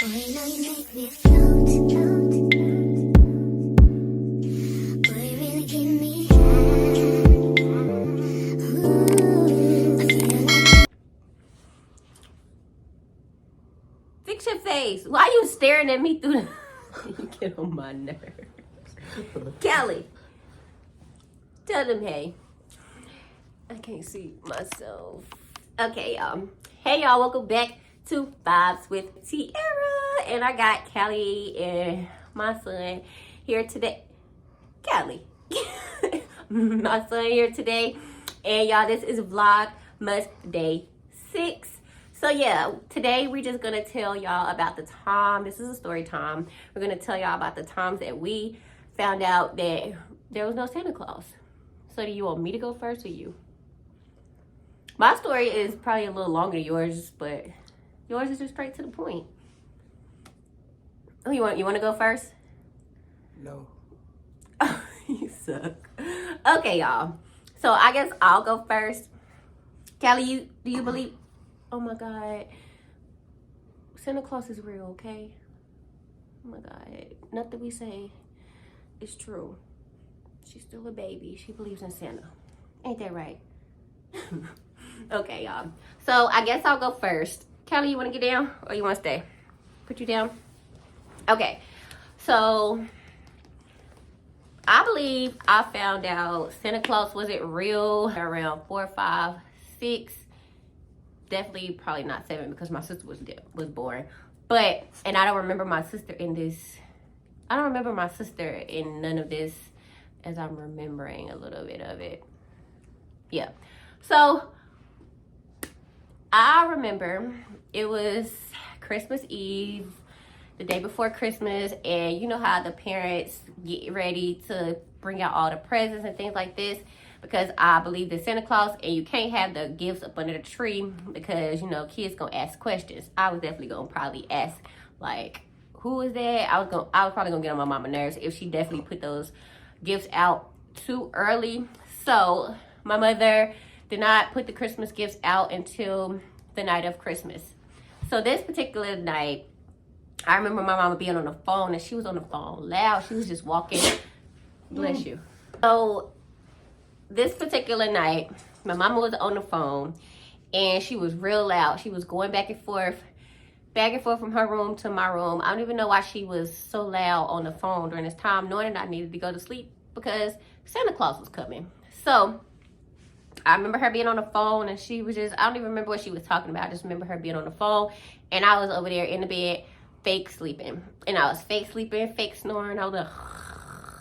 Boy, you know you make me float, float, boy, you really keep me high. Ooh, I feel like Fix your face. Why are you staring at me through the... You get on my nerves. Kelly, tell them hey. I can't see myself. Okay, y'all. Hey, y'all. Welcome back to Vibes with Tiara. And I got Callie and my son here today. Callie. My son here today. And y'all, this is Vlogmas Day 6. So yeah, today we're just gonna tell y'all about the time. This is a story time. We're gonna tell y'all about the times that we found out that there was no Santa Claus. So do you want me to go first or you? My story is probably a little longer than yours, but yours is just straight to the point. Oh, you want to go first? No. You suck. Okay, y'all. So I guess I'll go first. Callie, do you believe? Oh my God. Santa Claus is real, okay? Oh my God. Nothing we say is true. She's still a baby. She believes in Santa. Ain't that right? Okay, y'all. So I guess I'll go first. Callie, you want to get down or you want to stay? Put you down? Okay. So I believe I found out Santa Claus wasn't real around 4, 5, 6. Definitely probably not 7 because my sister was born. But, and I don't remember my sister in this. I don't remember my sister in none of this as I'm remembering a little bit of it. Yeah. So I remember it was Christmas Eve, the day before Christmas, and you know how the parents get ready to bring out all the presents and things like this, because I believe in Santa Claus and you can't have the gifts up under the tree because, you know, kids gonna ask questions. I was definitely gonna probably ask, like, who is that? I was probably gonna get on my mama's nerves if she definitely put those gifts out too early. So my mother did not put the Christmas gifts out until the night of Christmas. So this particular night, I remember my mama being on the phone, and she was on the phone loud. She was just walking. Bless you. So this particular night, my mama was on the phone, and she was real loud. She was going back and forth from her room to my room. I don't even know why she was so loud on the phone during this time, knowing that I needed to go to sleep because Santa Claus was coming. So I remember her being on the phone, and she was just, I don't even remember what she was talking about. I just remember her being on the phone, and I was over there in the bed, fake sleeping. And I was fake sleeping, fake snoring. I was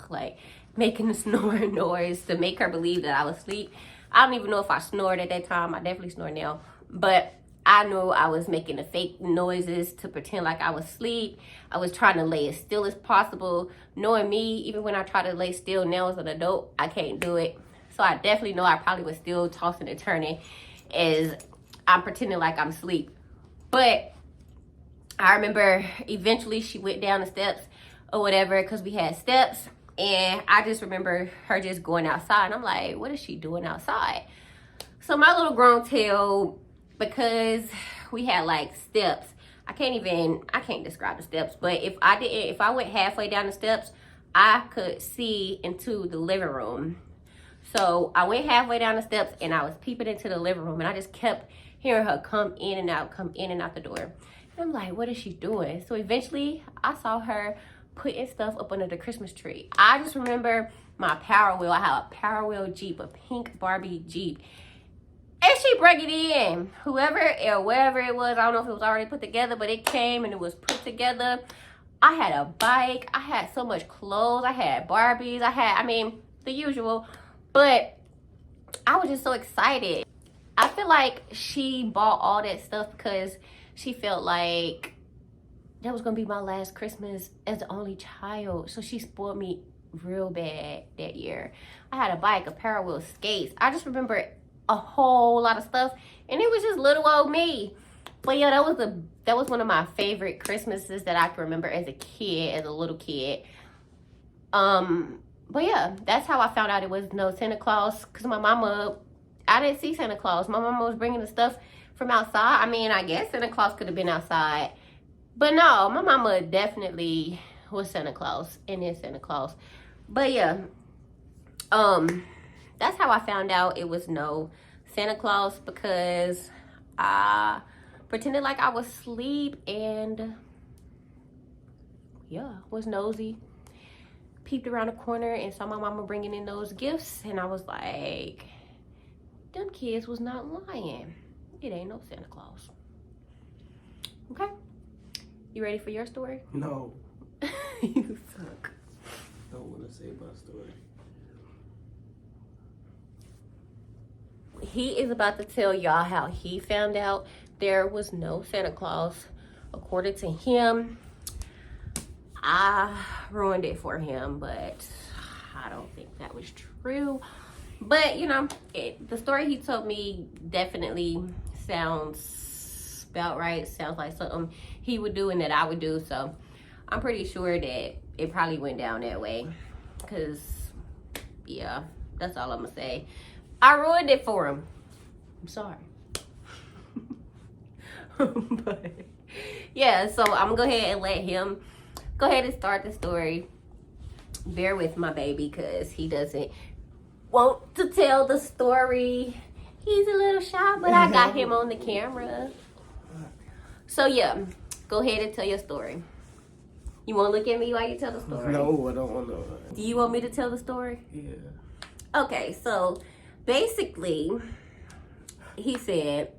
like making the snoring noise to make her believe that I was asleep. I don't even know if I snored at that time. I definitely snore now. But I knew I was making the fake noises to pretend like I was asleep. I was trying to lay as still as possible. Knowing me, even when I try to lay still now as an adult, I can't do it. So I definitely know I probably was still tossing and turning as I'm pretending like I'm asleep. But I remember eventually she went down the steps or whatever because we had steps. And I just remember her just going outside. And I'm like, what is she doing outside? So my little grown tail, because we had like steps, I can't describe the steps. But if I went halfway down the steps, I could see into the living room. So I went halfway down the steps and I was peeping into the living room, and I just kept hearing her come in and out the door. And I'm like, what is she doing? So eventually I saw her putting stuff up under the Christmas tree. I just remember my Power Wheel. I had a Power Wheel Jeep, a pink Barbie Jeep. And she brought it in. Whoever or wherever it was, I don't know if it was already put together, but it came and it was put together. I had a bike. I had so much clothes. I had Barbies. The usual. But I was just so excited. I feel like she bought all that stuff because she felt like that was going to be my last Christmas as the only child. So she spoiled me real bad that year. I had a bike, a pair of wheel skates. I just remember a whole lot of stuff. And it was just little old me. But yeah, that was one of my favorite Christmases that I can remember as a little kid. But yeah, that's how I found out it was no Santa Claus. Because I didn't see Santa Claus. My mama was bringing the stuff from outside. I guess Santa Claus could have been outside But no, my mama definitely was Santa Claus and is Santa Claus. But yeah, that's how I found out it was no Santa Claus, because I pretended like I was asleep and yeah, was nosy. Peeped around the corner and saw my mama bringing in those gifts, and I was like, them kids was not lying. It ain't no Santa Claus. Okay? You ready for your story? No. You suck. I don't want to say my story. He is about to tell y'all how he found out there was no Santa Claus. According to him, I ruined it for him, but I don't think that was true. But, you know, the story he told me definitely sounds about right. Sounds like something he would do and that I would do. So I'm pretty sure that it probably went down that way. Because, yeah, that's all I'm going to say. I ruined it for him. I'm sorry. But, yeah, so I'm going to go ahead and let him go ahead and start the story. Bear with my baby because he doesn't want to tell the story. He's a little shy, but I got him on the camera. So, yeah, go ahead and tell your story. You want to look at me while you tell the story? No, I don't want to. Do you want me to tell the story? Yeah. Okay, so basically, he said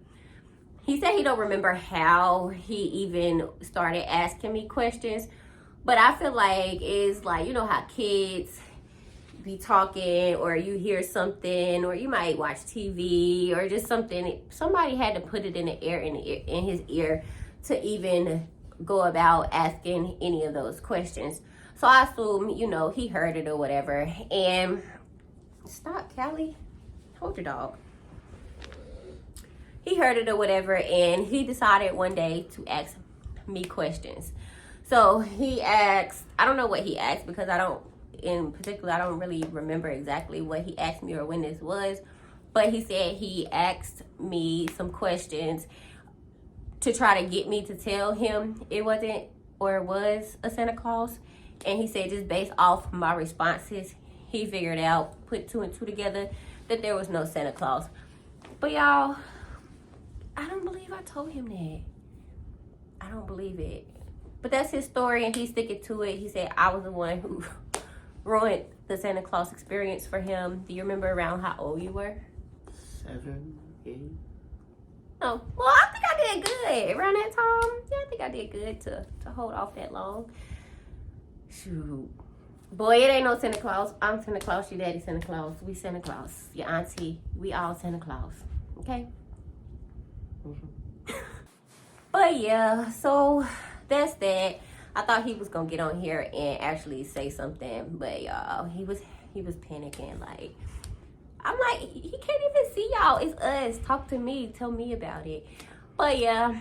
he don't remember how he even started asking me questions, but I feel like it's like, you know how kids be talking, or you hear something, or you might watch TV, or just something. Somebody had to put it in the air, in his ear, to even go about asking any of those questions. So I assume, you know, he heard it or whatever. And stop, Callie. Hold your dog. He heard it or whatever, and he decided one day to ask me questions. So he asked, I don't know what he asked, because I don't really remember exactly what he asked me or when this was. But he said he asked me some questions to try to get me to tell him it wasn't, or it was, a Santa Claus. And he said just based off my responses, he figured out, put two and two together, that there was no Santa Claus. But y'all, I don't believe I told him that. I don't believe it. But that's his story, and he's sticking to it. He said I was the one who ruined the Santa Claus experience for him. Do you remember around how old you were? 7, 8. Oh, well, I think I did good around that time. Yeah, I think I did good to hold off that long. Shoot. Boy, it ain't no Santa Claus. I'm Santa Claus. Your daddy Santa Claus. We Santa Claus. Your auntie. We all Santa Claus. Okay? Mm-hmm. But yeah, so that's that. I thought he was gonna get on here and actually say something, but y'all, he was panicking. Like, I'm like, he can't even see y'all. It's us. Talk to me. Tell me about it. But yeah,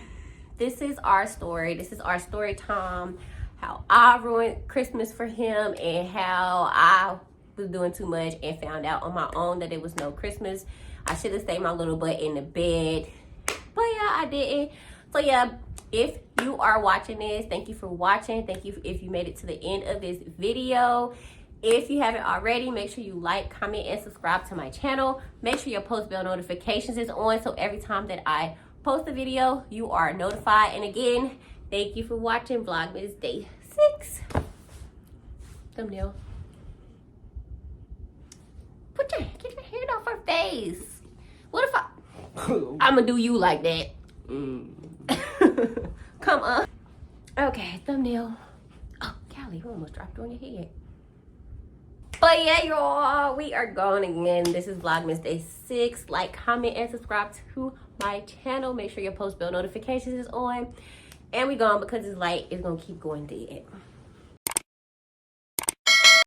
this is our story. This is our story time. How I ruined Christmas for him, and how I was doing too much and found out on my own that it was no Christmas. I should have stayed my little butt in the bed. But yeah, I didn't. So yeah, if you are watching this, thank you for watching. Thank you if you made it to the end of this video. If you haven't already, make sure you like, comment, and subscribe to my channel. Make sure your post bell notifications is on, so every time that I post a video, you are notified. And again, thank you for watching Vlogmas Day 6. Thumbnail. Get your hand off her face. What if I'ma do you like that? Come on. Okay, thumbnail. Oh, Callie, you almost dropped it on your head. But yeah, y'all, we are going again. This is Vlogmas Day 6. Like, comment, and subscribe to my channel. Make sure your post bell notifications is on. And we gone because it's light. It's gonna keep going dead.